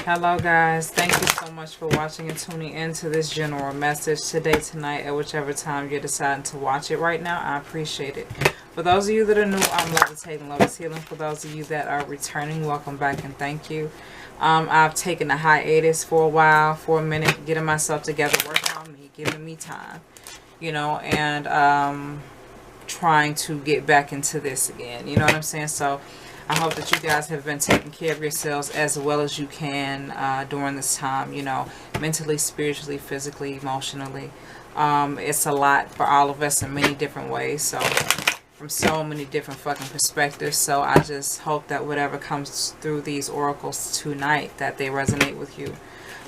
Hello guys, thank you so much for watching and tuning into this general message today, tonight, at whichever time you're deciding to watch it right now. I appreciate it. For those of you that are new, I'm Levitating, Lotus Healing. For those of you that are returning, welcome back and thank you. I've taken a hiatus for a while, for a minute, getting myself together, working on me, giving me time, you know, and trying to get back into this again, you know what I'm saying? So I hope that you guys have been taking care of yourselves as well as you can during this time, you know, mentally, spiritually, physically, emotionally. It's a lot for all of us in many different ways, so from so many different fucking perspectives. So I just hope that whatever comes through these oracles tonight, that they resonate with you.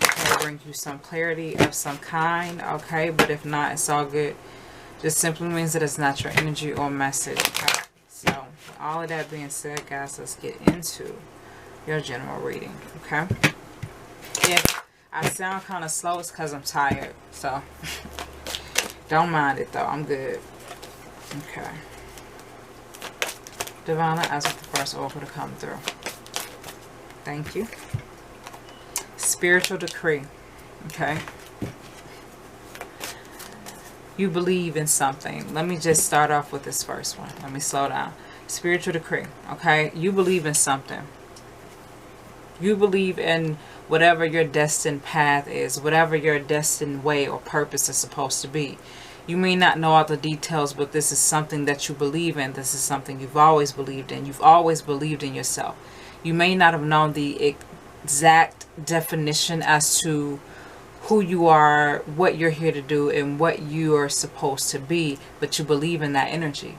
Okay, bring you some clarity of some kind, okay? But if not, it's all good. Just simply means that it's not your energy or message, okay? So, with all of that being said, guys, let's get into your general reading, okay? If I sound kind of slow, it's because I'm tired, so don't mind it, though. I'm good. Okay. Divine, ask for the first oracle to come through. Thank you. Spiritual decree, okay? You believe in something. Let me just start off with this first one. Let me slow down. Spiritual decree, okay? You believe in something. You believe in whatever your destined path is, whatever your destined way or purpose is supposed to be. You may not know all the details, but this is something that you believe in. This is something you've always believed in. You've always believed in yourself. You may not have known the exact definition as to who you are, what you're here to do, and what you are supposed to be, but you believe in that energy,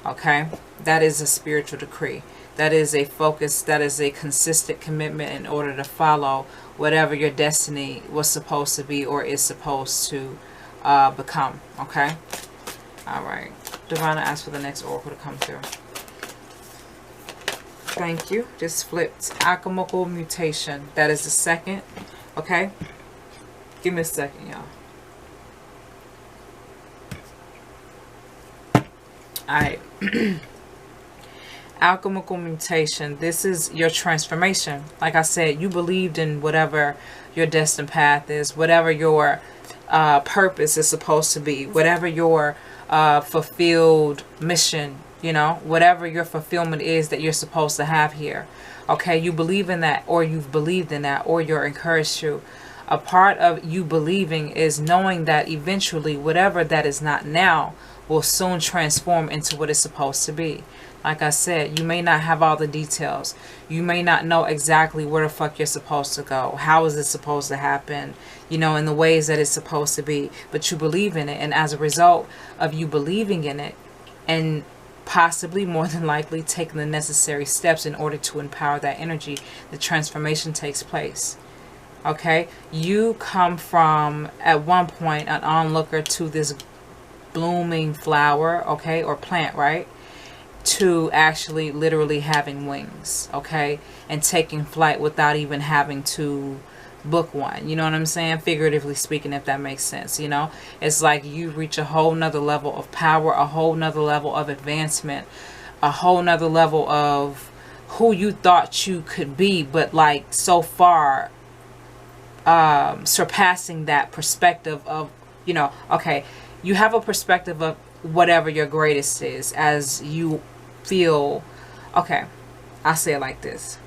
okay? That is a spiritual decree. That is a focus, that is a consistent commitment in order to follow whatever your destiny was supposed to be or is supposed to become, okay? All right. Divine, ask for the next oracle to come through. Thank you. Just flipped. Alchemical mutation. That is the second, okay? Give me a second, y'all. Alright. Alchemical mutation. This is your transformation. Like I said, you believed in whatever your destined path is, whatever your purpose is supposed to be, whatever your fulfilled mission, you know, whatever your fulfillment is that you're supposed to have here. Okay, you believe in that, or you've believed in that, or you're encouraged to. A part of you believing is knowing that eventually whatever that is not now will soon transform into what it's supposed to be. Like I said, you may not have all the details. You may not know exactly where the fuck you're supposed to go. How is it supposed to happen? You know, in the ways that it's supposed to be. But you believe in it. And as a result of you believing in it, and possibly more than likely taking the necessary steps in order to empower that energy, the transformation takes place. Okay, you come from, at one point, an onlooker to this blooming flower, okay, or plant, right, to actually literally having wings, okay, and taking flight without even having to book one. You know what I'm saying? Figuratively speaking, if that makes sense. You know, it's like you reach a whole nother level of power, a whole nother level of advancement, a whole nother level of who you thought you could be, but like so far surpassing that perspective of, you know, okay, you have a perspective of whatever your greatest is as you feel. Okay, I'll say it like this.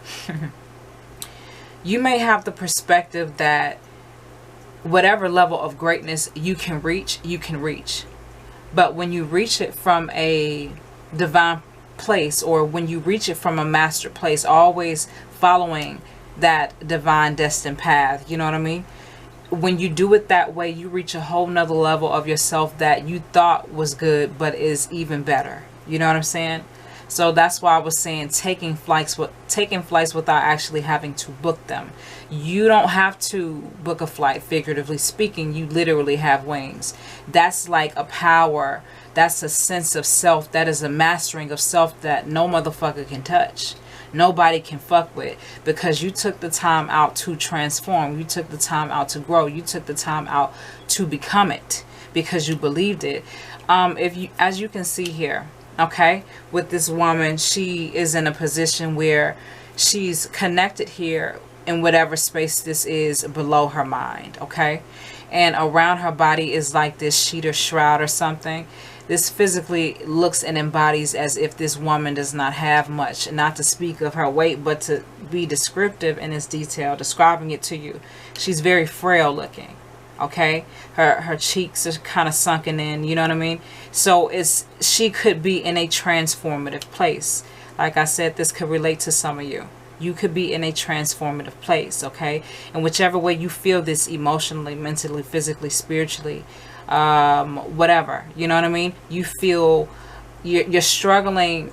You may have the perspective that whatever level of greatness you can reach, but when you reach it from a divine place, or when you reach it from a master place, always following that divine destined path, you know what I mean? When you do it that way, you reach a whole nother level of yourself that you thought was good, but is even better. You know what I'm saying? So that's why I was saying taking flights without actually having to book them. You don't have to book a flight, figuratively speaking. You literally have wings. That's like a power. That's a sense of self. That is a mastering of self that no motherfucker can touch. Nobody can fuck with, because you took the time out to transform. You took the time out to grow. You took the time out to become it because you believed it. As you can see here, okay, with this woman, she is in a position where she's connected here in whatever space this is below her mind, okay? And around her body is like this sheet or shroud or something. This physically looks and embodies as if this woman does not have much, not to speak of her weight, but to be descriptive in its detail, describing it to you. She's very frail looking, okay? Her cheeks are kind of sunken in, you know what I mean? So she could be in a transformative place. Like I said, this could relate to some of you. You could be in a transformative place, okay? And whichever way you feel this emotionally, mentally, physically, spiritually, whatever, you know what I mean? You feel you're struggling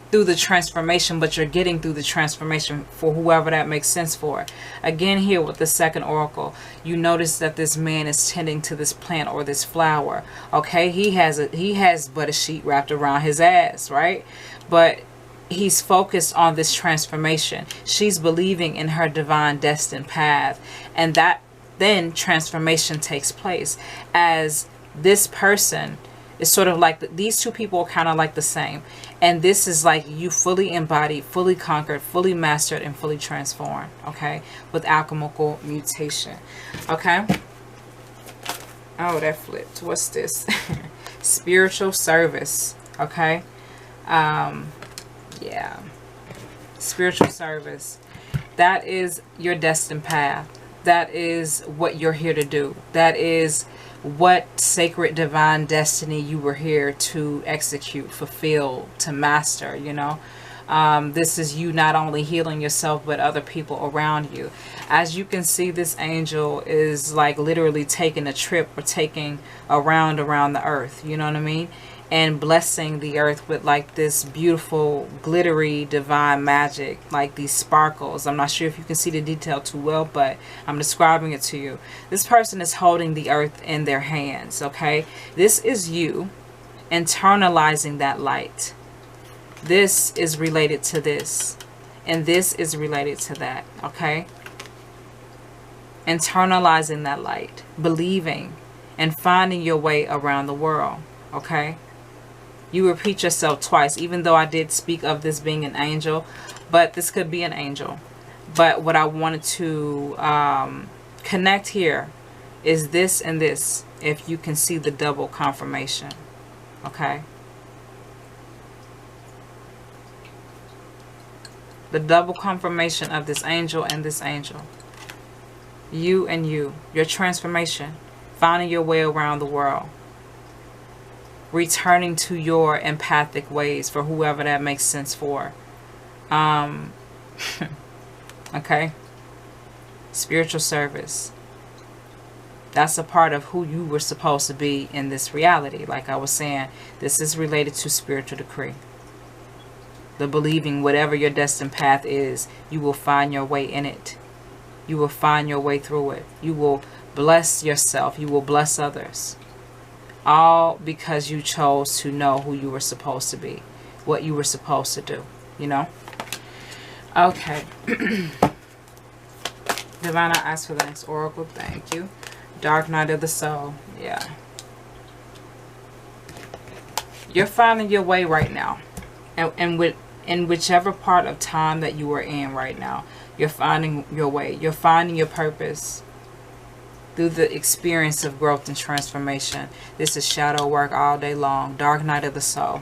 through the transformation, but you're getting through the transformation for whoever that makes sense for. Again, here with the second oracle, you notice that this man is tending to this plant or this flower, okay? He has but a sheet wrapped around his ass, right? But he's focused on this transformation. She's believing in her divine destined path, and that then transformation takes place as this person is sort of like these two people are kind of like the same, and this is like you fully embodied, fully conquered, fully mastered, and fully transformed, okay, with alchemical mutation, okay. Oh, that flipped. What's this? Spiritual service, okay. Yeah, spiritual service. That is your destined path. That is what you're here to do. That is what sacred divine destiny you were here to execute, fulfill, to master, you know. This is you not only healing yourself, but other people around you. As you can see, this angel is like literally taking a trip or taking a round around the earth, you know what I mean? And blessing the earth with like this beautiful glittery divine magic, like these sparkles. I'm not sure if you can see the detail too well, but I'm describing it to you. This person is holding the earth in their hands, okay? This is you internalizing that light. This is related to this, and this is related to that, okay? Internalizing that light, believing, and finding your way around the world, okay? You repeat yourself twice, even though I did speak of this being an angel, but this could be an angel. But what I wanted to connect here is this and this, if you can see the double confirmation, okay? The double confirmation of this angel and this angel. You and you, your transformation, finding your way around the world. Returning to your empathic ways for whoever that makes sense for. Okay. Spiritual service. That's a part of who you were supposed to be in this reality. Like I was saying, this is related to spiritual decree. The believing whatever your destined path is, you will find your way in it. You will find your way through it. You will bless yourself. You will bless others. All because you chose to know who you were supposed to be, what you were supposed to do, you know? Okay. Divine, I ask for the next oracle. Thank you. Dark night of the soul. Yeah. You're finding your way right now. And in whichever part of time that you are in right now, you're finding your way. You're finding your purpose. Through the experience of growth and transformation. This is shadow work all day long. Dark night of the soul.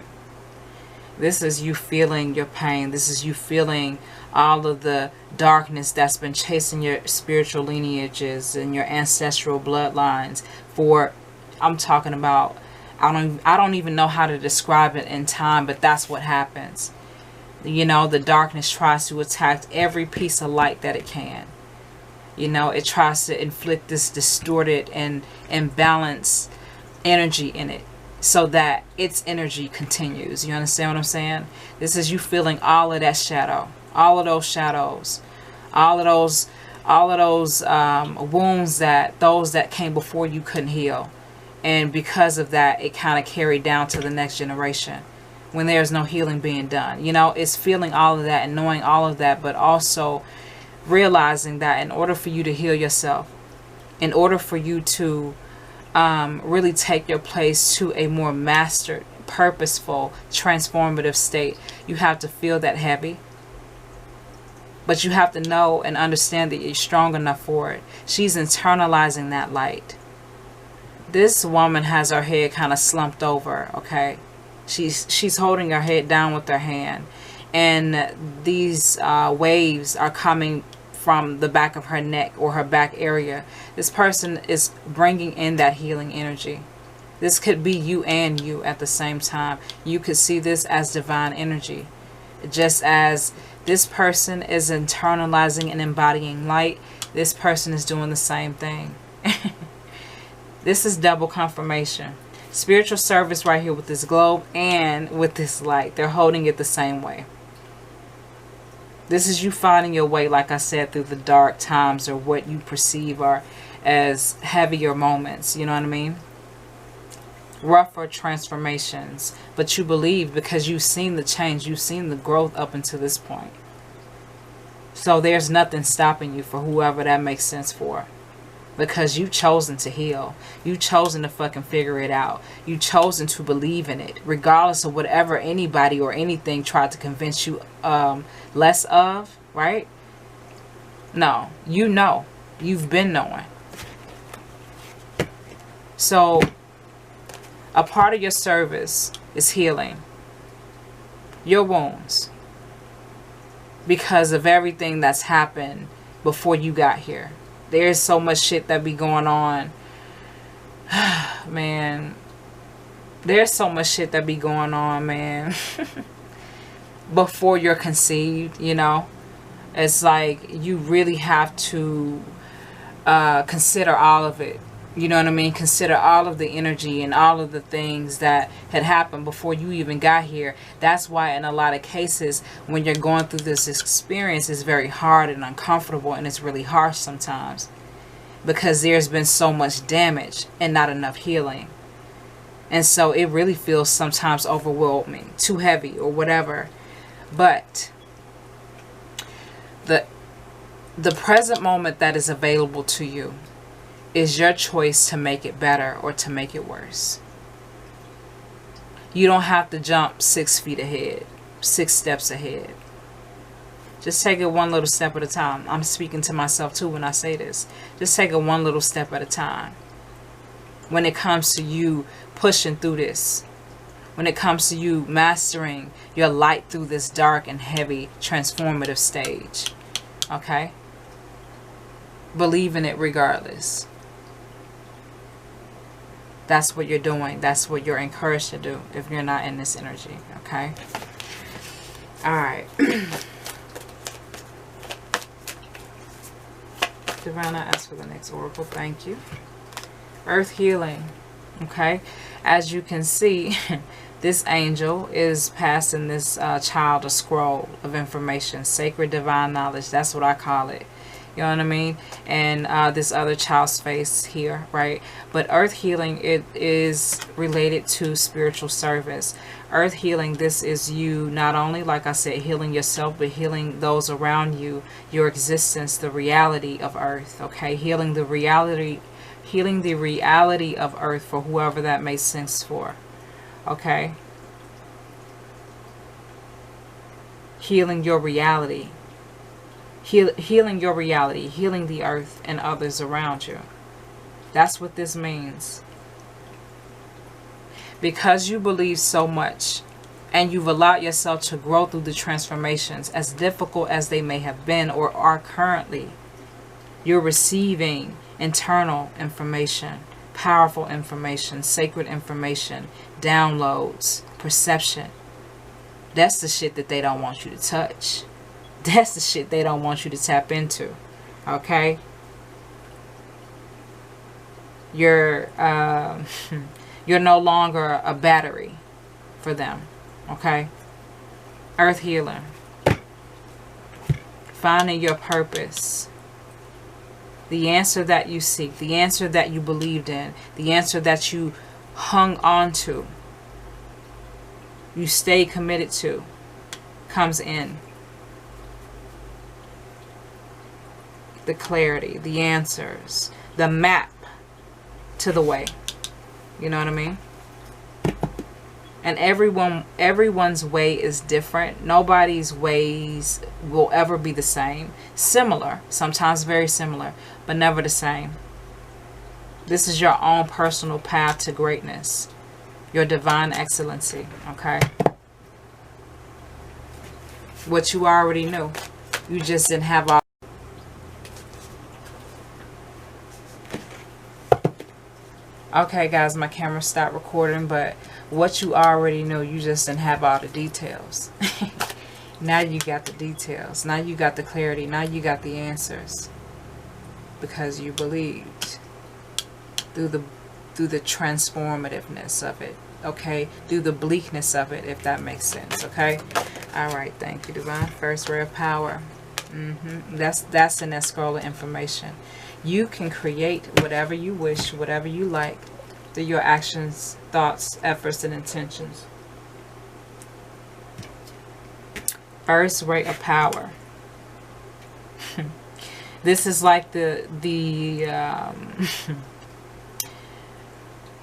This is you feeling your pain. This is you feeling all of the darkness that's been chasing your spiritual lineages and your ancestral bloodlines for, I'm talking about, I don't even know how to describe it in time, but that's what happens. You know, the darkness tries to attack every piece of light that it can. You know, it tries to inflict this distorted and imbalanced energy in it so that its energy continues. You understand what I'm saying? This is you feeling all of that shadow, all of those shadows, all of those wounds that those that came before you couldn't heal. And because of that, it kind of carried down to the next generation when there's no healing being done. You know, it's feeling all of that and knowing all of that, but also realizing that in order for you to heal yourself, in order for you to really take your place to a more mastered, purposeful, transformative state, you have to feel that heavy. But you have to know and understand that you're strong enough for it. She's internalizing that light. This woman has her head kind of slumped over, okay? She's holding her head down with her hand. And these waves are coming from the back of her neck or her back area. This person is bringing in that healing energy. This could be you and you at the same time. You could see this as divine energy. Just as this person is internalizing and embodying light, this person is doing the same thing. This is double confirmation. Spiritual service right here with this globe and with this light. They're holding it the same way. This is you finding your way, like I said, through the dark times or what you perceive are as heavier moments. You know what I mean? Rougher transformations. But you believe because you've seen the change. You've seen the growth up until this point. So there's nothing stopping you for whoever that makes sense for. Because you've chosen to heal. You've chosen to fucking figure it out. You've chosen to believe in it. Regardless of whatever anybody or anything tried to convince you less of. Right? No. You know. You've been knowing. So a part of your service is healing your wounds. Because of everything that's happened before you got here. There's so much shit that be going on. Man. There's so much shit that be going on, man. Before you're conceived, you know. It's like you really have to consider all of it. You know what I mean? Consider all of the energy and all of the things that had happened before you even got here. That's why in a lot of cases, when you're going through this experience, it's very hard and uncomfortable, and it's really harsh sometimes. Because there's been so much damage and not enough healing. And so it really feels sometimes overwhelming, too heavy or whatever. But the present moment that is available to you is your choice to make it better or to make it worse. You don't have to jump 6 feet ahead, 6 steps ahead. Just take it one little step at a time. I'm speaking to myself too when I say this. Just take it one little step at a time. When it comes to you pushing through this. When it comes to you mastering your light through this dark and heavy transformative stage. Okay? Believe in it regardless. That's what you're doing. That's what you're encouraged to do if you're not in this energy. Okay? Alright. Divine, I ask for the next oracle. Thank you. Earth healing. Okay? As you can see, this angel is passing this child a scroll of information. Sacred divine knowledge. That's what I call it. You know what I mean? And this other child's face here, right? But earth healing, it is related to spiritual service. Earth healing, this is you not only, like I said, healing yourself, but healing those around you, your existence, the reality of earth, okay? Healing the reality of earth for whoever that makes sense for, okay? Healing your reality. Healing your reality, healing the earth and others around you. That's what this means. Because you believe so much and you've allowed yourself to grow through the transformations, as difficult as they may have been or are currently, you're receiving internal information, powerful information, sacred information, downloads, perception. That's the shit that they don't want you to touch. That's the shit they don't want you to tap into. Okay? You're no longer a battery for them. Okay? Earth healer. Finding your purpose. The answer that you seek. The answer that you believed in. The answer that you hung on to. You stay committed to. Comes in. The clarity, the answers, the map to the way. You know what I mean? And everyone's way is different. Nobody's ways will ever be the same. Similar, sometimes very similar, but never the same. This is your own personal path to greatness, your divine excellency, okay? What you already knew. You just didn't have all. Okay, guys, my camera stopped recording, but what you already know, you just didn't have all the details. Now you got the details. Now you got the clarity. Now you got the answers. Because you believed through the transformativeness of it. Okay? Through the bleakness of it, if that makes sense. Okay? Alright, thank you, Divine. First ray of power. That's in that scroll of information. You can create whatever you wish, whatever you like, through your actions, thoughts, efforts, and intentions. First ray of power. This is like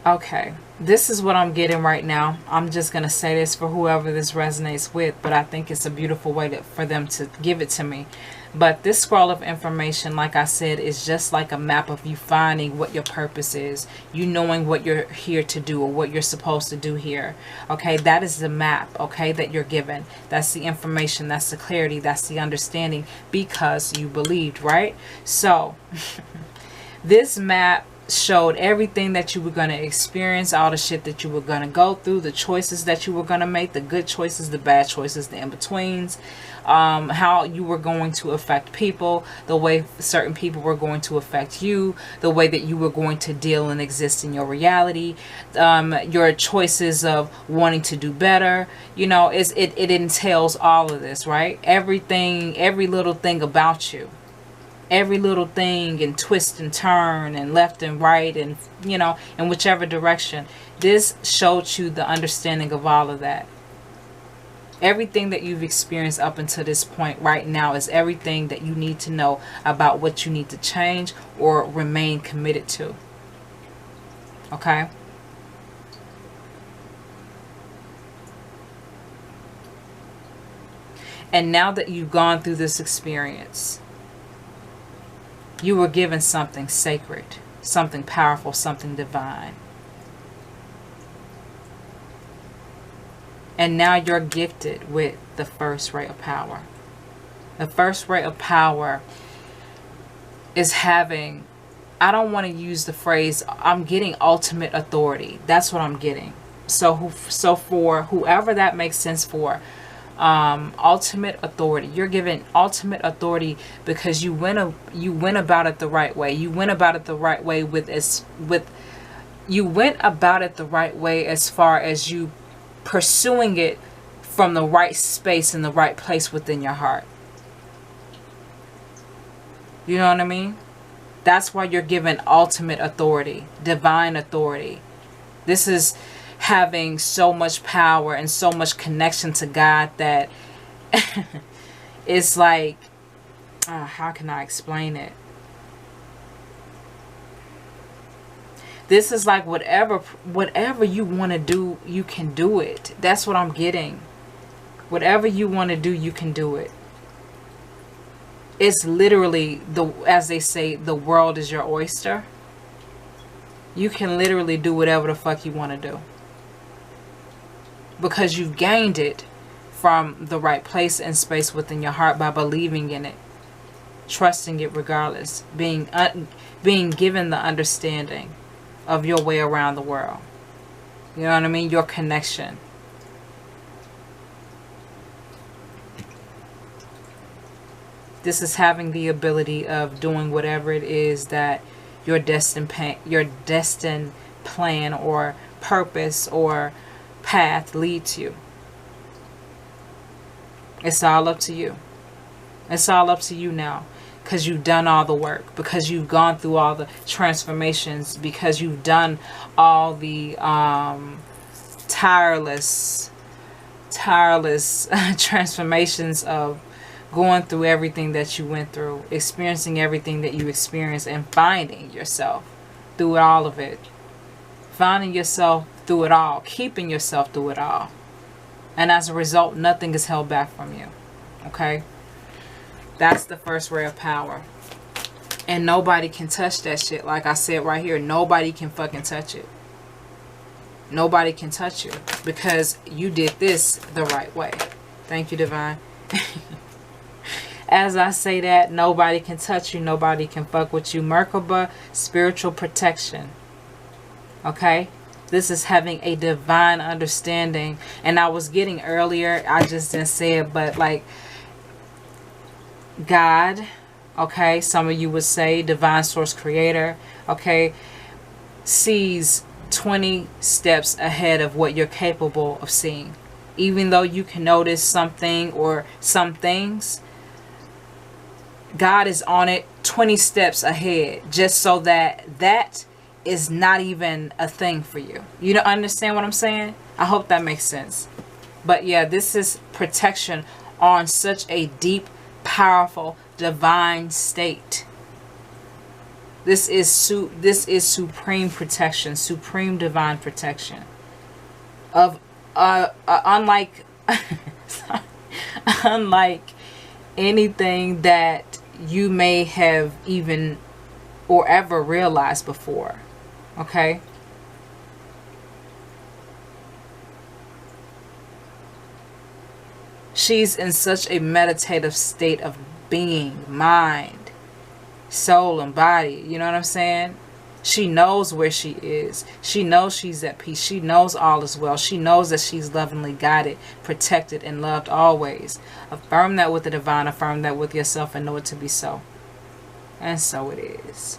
okay, this is what I'm getting right now. I'm just going to say this for whoever this resonates with, but I think it's a beautiful way for them to give it to me. But this scroll of information, like I said, is just like a map of you finding what your purpose is. You knowing what you're here to do or what you're supposed to do here. Okay, that is the map, okay, that you're given. That's the information, that's the clarity, that's the understanding, because you believed, right? So, this map showed everything that you were going to experience, all the shit that you were going to go through, the choices that you were going to make, the good choices, the bad choices, the in-betweens, how you were going to affect people, the way certain people were going to affect you, the way that you were going to deal and exist in your reality, your choices of wanting to do better. You know, it entails all of this, right? Everything, every little thing about you. Every little thing, and twist and turn and left and right, and you know, in whichever direction. This showed you the understanding of all of that. Everything that you've experienced up until this point right now is everything that you need to know about what you need to change or remain committed to. Okay? And now that you've gone through this experience, you were given something sacred, something powerful, something divine. And now you're gifted with the first ray of power. The first ray of power is having, I don't want to use the phrase, I'm getting ultimate authority. That's what I'm getting. So for whoever that makes sense for, ultimate authority. You're given ultimate authority because you went about it the right way. You went about it the right way you went about it the right way as far as you pursuing it from the right space and the right place within your heart. You know what I mean? That's why you're given ultimate authority, divine authority. This is having so much power and so much connection to God that it's like, how can I explain it? This is like whatever you want to do, you can do it. That's what I'm getting. Whatever you want to do, you can do it. It's literally, as they say, the world is your oyster. You can literally do whatever the fuck you want to do. Because you've gained it from the right place and space within your heart by believing in it. Trusting it regardless. Being given the understanding of your way around the world. You know what I mean? Your connection. This is having the ability of doing whatever it is that your destined plan or purpose or path leads you. It's all up to you. It's all up to you now. Because you've done all the work. Because you've gone through all the transformations. Because you've done all the tireless transformations of going through everything that you went through. Experiencing everything that you experienced. And finding yourself through all of it. Finding yourself through it all, keeping yourself through it all. And as a result, nothing is held back from you. Okay? That's the first ray of power. And nobody can touch that shit. Like I said right here, nobody can fucking touch it. Nobody can touch you because you did this the right way. Thank you, Divine. As I say that, nobody can touch you. Nobody can fuck with you. Merkaba, spiritual protection. Okay? This is having a divine understanding. And I was getting earlier, I just didn't say it, but like God, okay, some of you would say divine source creator, okay, sees 20 steps ahead of what you're capable of seeing. Even though you can notice something or some things, God is on it 20 steps ahead, just so that that is not even a thing for you. You don't understand what I'm saying? I hope that makes sense. But yeah, this is protection on such a deep, powerful, divine state. This is supreme protection, supreme divine protection of unlike unlike anything that you may have even or ever realized before. Okay? She's in such a meditative state of being, mind, soul, and body. You know what I'm saying? She knows where she is. She knows she's at peace. She knows all is well. She knows that she's lovingly guided, protected, and loved always. Affirm that with the divine. Affirm that with yourself and know it to be so. And so it is.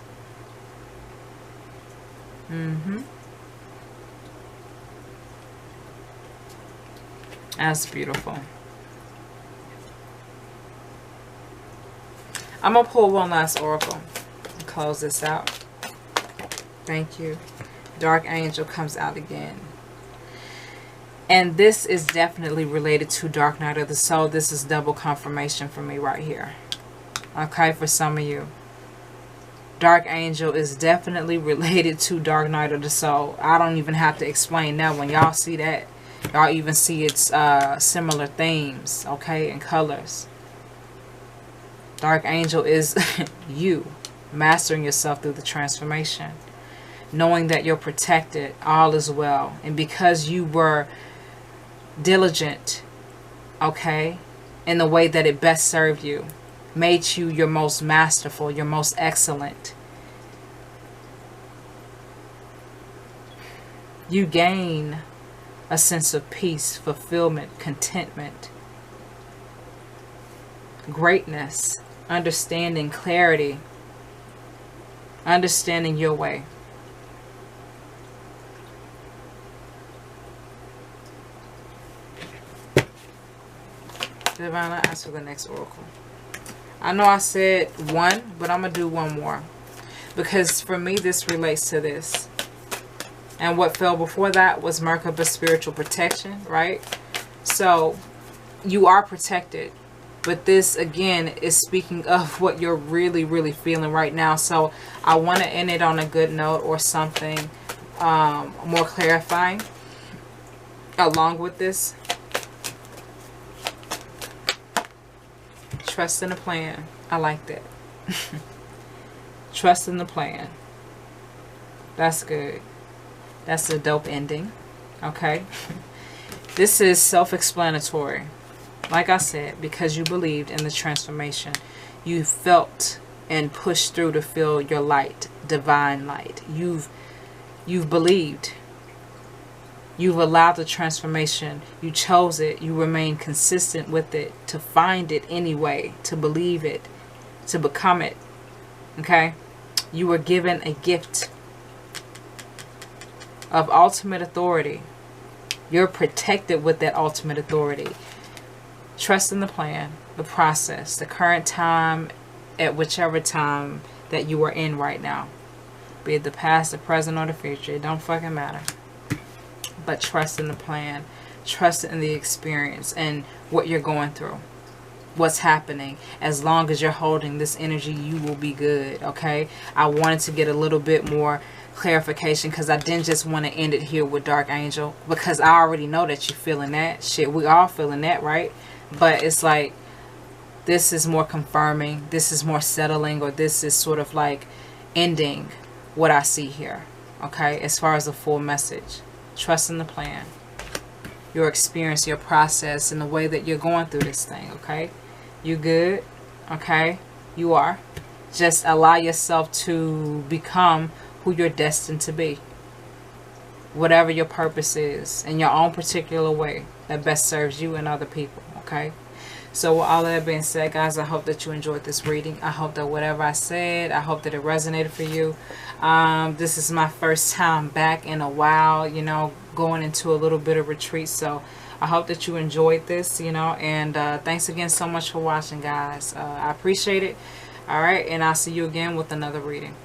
That's beautiful. I'm going to pull one last oracle and close this out. Thank you. Dark Angel comes out again. And this is definitely related to Dark Night of the Soul. This is double confirmation for me right here. Okay, for some of you. Dark Angel is definitely related to Dark Night of the Soul. I don't even have to explain that. When y'all see that, y'all even see its similar themes, okay, and colors. Dark Angel is you mastering yourself through the transformation. Knowing that you're protected, all is well. And because you were diligent, okay, in the way that it best served you, made you your most masterful, your most excellent. You gain a sense of peace, fulfillment, contentment, greatness, understanding, clarity, understanding your way. Divine, I ask for the next oracle. I know I said one, but I'm going to do one more. Because for me, this relates to this. And what fell before that was Merkaba spiritual protection, right? So, you are protected. But this, again, is speaking of what you're really, really feeling right now. So, I want to end it on a good note or something more clarifying along with this. Trust in the plan. I like that. Trust in the plan. That's good. That's a dope ending. Okay. This is self-explanatory. Like I said, because you believed in the transformation. You felt and pushed through to feel your light. Divine light. You've believed. You've allowed the transformation. You chose it. You remain consistent with it. To find it anyway. To believe it. To become it. Okay? You were given a gift of ultimate authority. You're protected with that ultimate authority. Trust in the plan. The process. The current time. At whichever time that you are in right now. Be it the past, the present, or the future. It don't fucking matter. But trust in the plan. Trust in the experience and what you're going through. what's happening. As long as you're holding this energy, you will be good. Okay, I wanted to get a little bit more clarification because I didn't just want to end it here with Dark Angel, because I already know that you're feeling that shit. We all feeling that, right? But it's like, this is more confirming, this is more settling, or this is sort of like ending what I see here. Okay, as far as the full message, trust in the plan, your experience, your process, and the way that you're going through this thing. Okay, you good. Okay, you are. Just allow yourself to become who you're destined to be, whatever your purpose is, in your own particular way that best serves you and other people. Okay, so with all of that being said, guys, I hope that you enjoyed this reading. I hope that whatever I said, I hope that it resonated for you. This is my first time back in a while, you know, going into a little bit of retreat. So I hope that you enjoyed this, you know, and thanks again so much for watching, guys. I appreciate it. All right, and I'll see you again with another reading.